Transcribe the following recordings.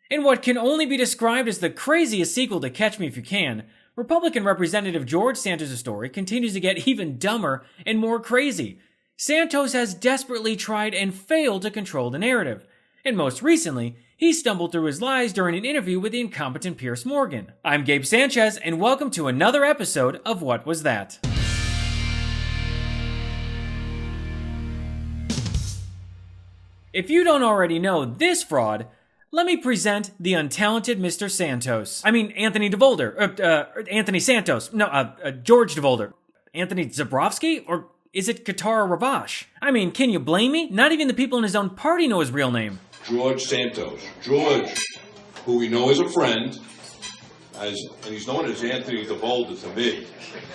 In what can only be described as the craziest sequel to Catch Me If You Can, Republican Representative George Santos' story continues to get even dumber and more crazy. Santos has desperately tried and failed to control the narrative. And most recently, he stumbled through his lies during an interview with the incompetent Piers Morgan. I'm Gabe Sanchez, and welcome to another episode of What Was That? If you don't already know this fraud, let me present the untalented Mr. Santos. I mean, Anthony DeVolder. Anthony Santos. No, George DeVolder. Anthony Zabrowski? Or is it Qatar Ravash? I mean, can you blame me? Not even the people in his own party know his real name. George Santos. George, who we know as a friend, and he's known as Anthony DeVolder to me.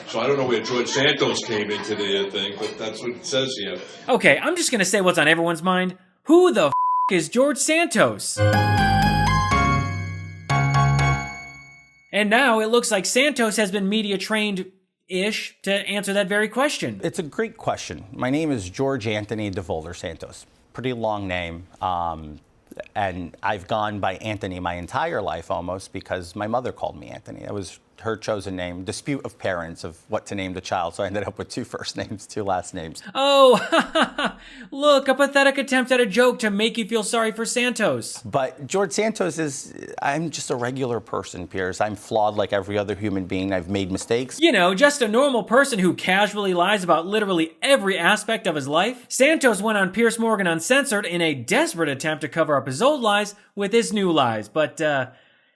So I don't know where George Santos came into the thing, but that's what it says here. Okay, I'm just gonna say what's on everyone's mind. Who the is George Santos? And now it looks like Santos has been media trained-ish to answer that very question. It's a great question. My name is George Anthony DeVolder Santos. Pretty long name. And I've gone by Anthony my entire life almost because my mother called me Anthony. It was her chosen name. Dispute of parents of what to name the child, so I ended up with two first names, two last names. Oh, look, a pathetic attempt at a joke to make you feel sorry for Santos. But George Santos I'm just a regular person, Piers. I'm flawed like every other human being. I've made mistakes. You know, just a normal person who casually lies about literally every aspect of his life. Santos went on Piers Morgan Uncensored in a desperate attempt to cover up his old lies with his new lies, but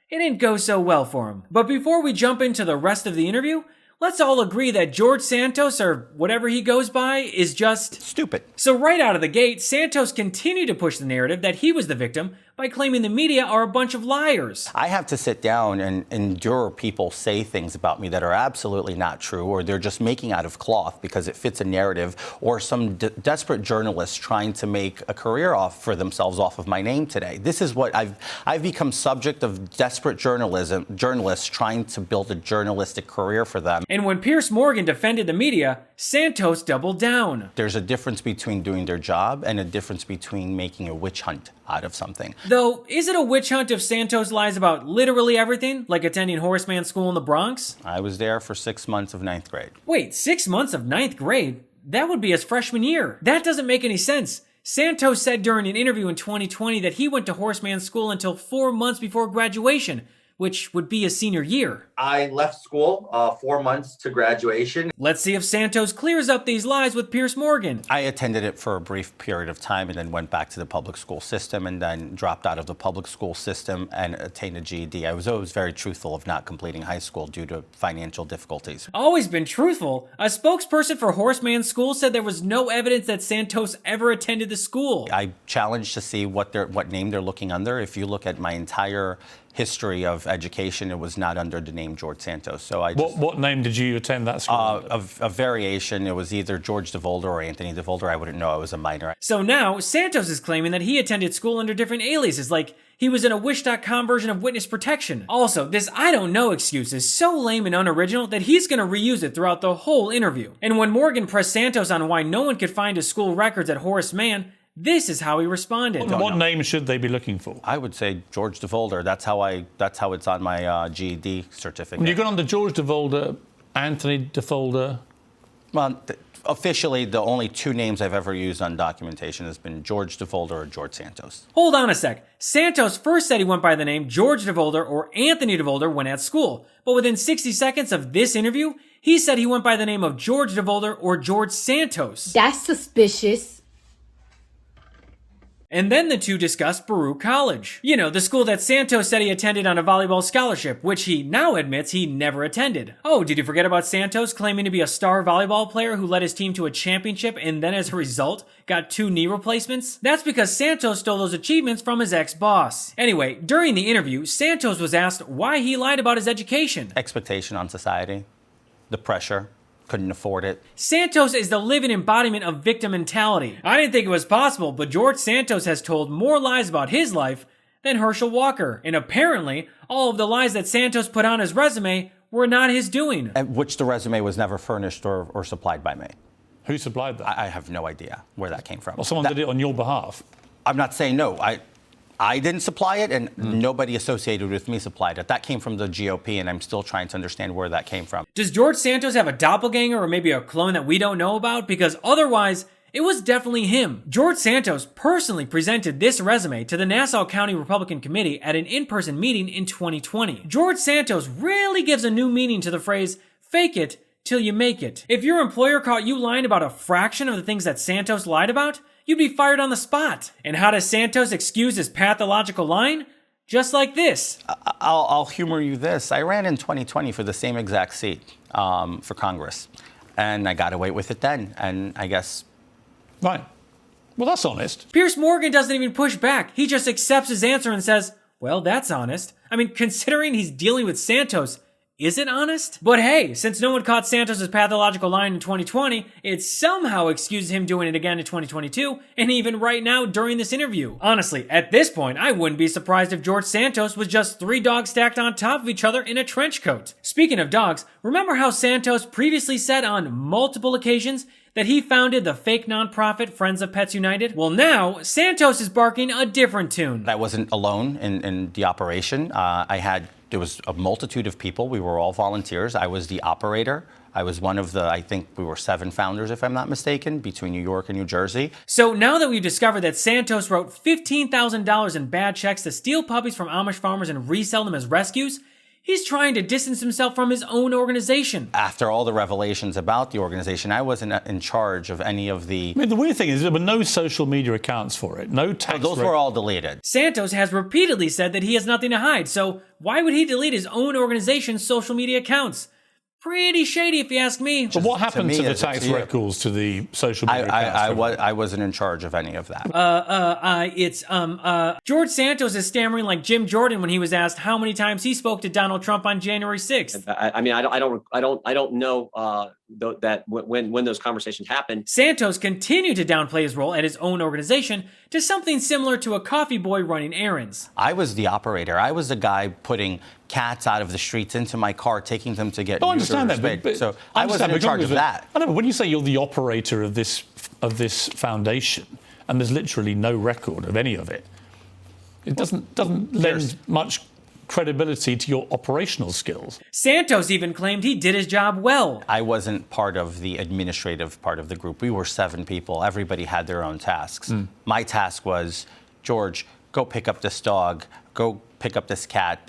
it didn't go so well for him. But before we jump into the rest of the interview, let's all agree that George Santos, or whatever he goes by, is just stupid. So right out of the gate, Santos continued to push the narrative that he was the victim by claiming the media are a bunch of liars. I have to sit down and endure people say things about me that are absolutely not true, or they're just making out of cloth because it fits a narrative, or some desperate journalist trying to make a career for themselves off of my name today. This is what I've become subject of desperate journalists trying to build a journalistic career for them. And when Piers Morgan defended the media, Santos doubled down. There's a difference between doing their job and a difference between making a witch hunt out of something. Though, is it a witch hunt if Santos lies about literally everything, like attending horseman school in the Bronx? I was there for 6 months of 9th grade. Wait, 6 months of 9th grade? That would be his freshman year. That doesn't make any sense. Santos said during an interview in 2020 that he went to horseman school until 4 months before graduation, which would be his senior year. I left school 4 months to graduation. Let's see if Santos clears up these lies with Piers Morgan. I attended it for a brief period of time and then went back to the public school system and then dropped out of the public school system and attained a GED. I was always very truthful of not completing high school due to financial difficulties. Always been truthful? A spokesperson for Horseman School said there was no evidence that Santos ever attended the school. I challenged to see what name they're looking under. If you look at my entire history of education, it was not under the name George Santos. So I just, what name did you attend that school? A variation. It was either George DeVolder or Anthony DeVolder. I wouldn't know. I was a minor. So now Santos is claiming that he attended school under different aliases, like he was in a Wish.com version of witness protection. Also, this I don't know excuse is so lame and unoriginal that he's gonna reuse it throughout the whole interview. And when Morgan pressed Santos on why no one could find his school records at Horace Mann, this is how he responded. What name should they be looking for? I would say George DeVolder. That's how it's on my GED certificate. When you got on to George DeVolder, Anthony DeVolder. Well, officially, the only two names I've ever used on documentation has been George DeVolder or George Santos. Hold on a sec. Santos first said he went by the name George DeVolder or Anthony DeVolder when at school, but within 60 seconds of this interview, he said he went by the name of George DeVolder or George Santos. That's suspicious. And then the two discussed Baruch College. You know, the school that Santos said he attended on a volleyball scholarship, which he now admits he never attended. Oh, did you forget about Santos claiming to be a star volleyball player who led his team to a championship and then as a result got 2 knee replacements? That's because Santos stole those achievements from his ex-boss. Anyway, during the interview, Santos was asked why he lied about his education. Expectation on society, the pressure. Couldn't afford it. Santos is the living embodiment of victim mentality. I didn't think it was possible, but George Santos has told more lies about his life than Herschel Walker. And apparently, all of the lies that Santos put on his resume were not his doing. At which the resume was never furnished or supplied by me. Who supplied that? I have no idea where that came from. Well, someone did it on your behalf. I'm not saying no. I didn't supply it, and nobody associated with me supplied it. That came from the GOP, and I'm still trying to understand where that came from. Does George Santos have a doppelganger or maybe a clone that we don't know about? Because otherwise, it was definitely him. George Santos personally presented this resume to the Nassau County Republican Committee at an in-person meeting in 2020. George Santos really gives a new meaning to the phrase, fake it till you make it. If your employer caught you lying about a fraction of the things that Santos lied about, you'd be fired on the spot. And how does Santos excuse his pathological lying? Just like this. I'll humor you this. I ran in 2020 for the same exact seat for Congress, and I got away with it then, and I guess... Right. Well, that's honest. Piers Morgan doesn't even push back. He just accepts his answer and says, well, that's honest. I mean, considering he's dealing with Santos, is it honest? But hey, since no one caught Santos' pathological lying in 2020, it somehow excuses him doing it again in 2022, and even right now during this interview. Honestly, at this point, I wouldn't be surprised if George Santos was just 3 dogs stacked on top of each other in a trench coat. Speaking of dogs, remember how Santos previously said on multiple occasions that he founded the fake nonprofit Friends of Pets United? Well, now, Santos is barking a different tune. I wasn't alone in the operation. There was a multitude of people. We were all volunteers. I was the operator. I was one of the, I think we were 7 founders, if I'm not mistaken, between New York and New Jersey. So now that we've discovered that Santos wrote $15,000 in bad checks to steal puppies from Amish farmers and resell them as rescues, he's trying to distance himself from his own organization. After all the revelations about the organization, I wasn't in charge of any of the... I mean, the weird thing is there were no social media accounts for it, no tax... Those were all deleted. Santos has repeatedly said that he has nothing to hide, so why would he delete his own organization's social media accounts? Pretty shady if you ask me. But what happened to the tax records, to the social media accounts? I wasn't in charge of any of that. George Santos is stammering like Jim Jordan when he was asked how many times he spoke to Donald Trump on January 6th. I mean, I don't know that when those conversations happened. Santos continued to downplay his role at his own organization to something similar to a coffee boy running errands. I was the operator. I was the guy putting cats out of the streets into my car, taking them to get... I understand that, but so I wasn't in charge of that. I know, but when you say you're the operator of this foundation, and there's literally no record of any of it, it doesn't lend much credibility to your operational skills. Santos even claimed he did his job well. I wasn't part of the administrative part of the group. We were 7 people. Everybody had their own tasks. My task was, George, go pick up this dog, go pick up this cat.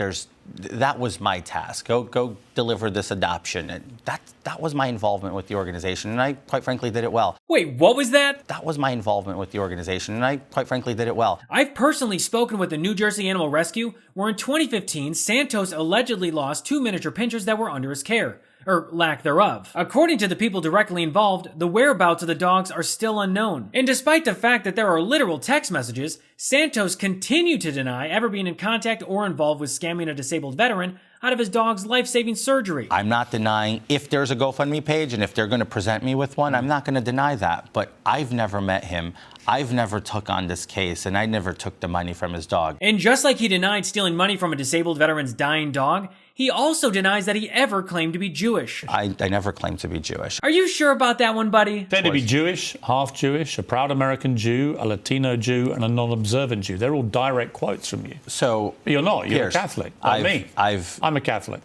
That was my task. Go deliver this adoption. And that was my involvement with the organization, and I quite frankly did it well. Wait, what was that? That was my involvement with the organization, and I quite frankly did it well. I've personally spoken with the New Jersey Animal Rescue, where in 2015, Santos allegedly lost 2 miniature pinschers that were under his care. Or lack thereof. According to the people directly involved, the whereabouts of the dogs are still unknown. And despite the fact that there are literal text messages, Santos continued to deny ever being in contact or involved with scamming a disabled veteran out of his dog's life-saving surgery. I'm not denying if there's a GoFundMe page and if they're going to present me with one, I'm not going to deny that. But I've never met him. I've never took on this case, and I never took the money from his dog. And just like he denied stealing money from a disabled veteran's dying dog, he also denies that he ever claimed to be Jewish. I never claimed to be Jewish. Are you sure about that one, buddy? Said to be Jewish, half Jewish, a proud American Jew, a Latino Jew, and a non-observant Jew. They're all direct quotes from you. So But you're not. You're Piers, a Catholic. Like me. I'm a Catholic.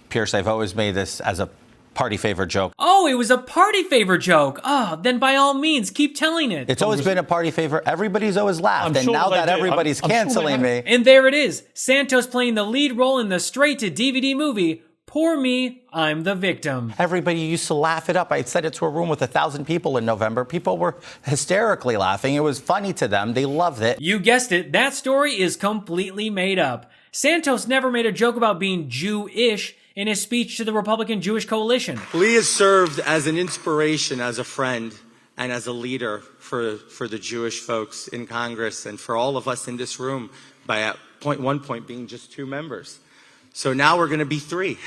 Piers, I've always made this as a party favor joke. Oh, it was a party favor joke. Oh, then by all means, keep telling it. It's always been a party favor. Everybody's always laughed. And sure now they that do. everybody's I'm sure canceling me. And there it is. Santos playing the lead role in the straight-to-DVD movie, Poor Me, I'm the Victim. Everybody used to laugh it up. I said it to a room with 1,000 people in November. People were hysterically laughing. It was funny to them. They loved it. You guessed it. That story is completely made up. Santos never made a joke about being Jew-ish in his speech to the Republican Jewish Coalition. Lee has served as an inspiration, as a friend, and as a leader for the Jewish folks in Congress and for all of us in this room by at one point being just 2 members. So now we're going to be 3.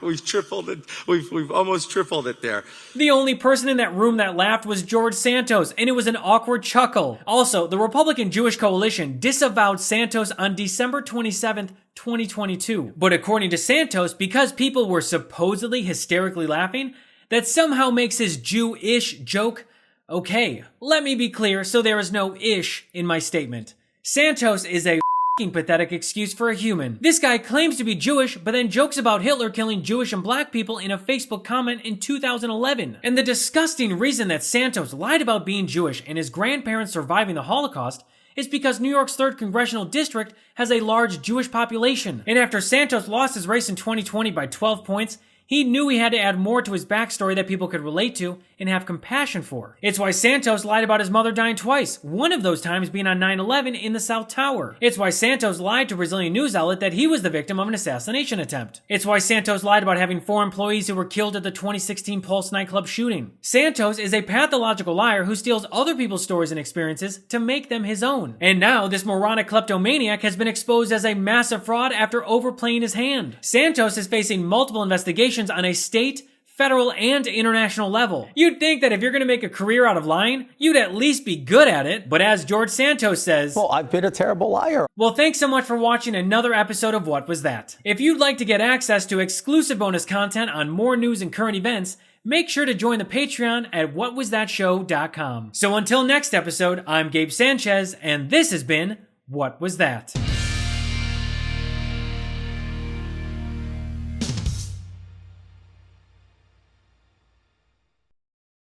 We've tripled it. We've almost tripled it there. The only person in that room that laughed was George Santos, and it was an awkward chuckle. Also, the Republican Jewish Coalition disavowed Santos on December 27th, 2022. But according to Santos, because people were supposedly hysterically laughing, that somehow makes his Jew-ish joke okay. Let me be clear so there is no ish in my statement. Santos is a f***ing pathetic excuse for a human. This guy claims to be Jewish, but then jokes about Hitler killing Jewish and black people in a Facebook comment in 2011. And the disgusting reason that Santos lied about being Jewish and his grandparents surviving the Holocaust is because New York's 3rd Congressional District has a large Jewish population. And after Santos lost his race in 2020 by 12 points, he knew he had to add more to his backstory that people could relate to and have compassion for. It's why Santos lied about his mother dying twice, one of those times being on 9/11 in the South Tower. It's why Santos lied to a Brazilian news outlet that he was the victim of an assassination attempt. It's why Santos lied about having 4 employees who were killed at the 2016 Pulse nightclub shooting. Santos is a pathological liar who steals other people's stories and experiences to make them his own. And now, this moronic kleptomaniac has been exposed as a massive fraud after overplaying his hand. Santos is facing multiple investigations on a state, federal, and international level. You'd think that if you're going to make a career out of lying, you'd at least be good at it. But as George Santos says, Well, I've been a terrible liar. well, thanks so much for watching another episode of What Was That? If you'd like to get access to exclusive bonus content on more news and current events, make sure to join the Patreon at whatwasthatshow.com. So until next episode, I'm Gabe Sanchez, and this has been What Was That?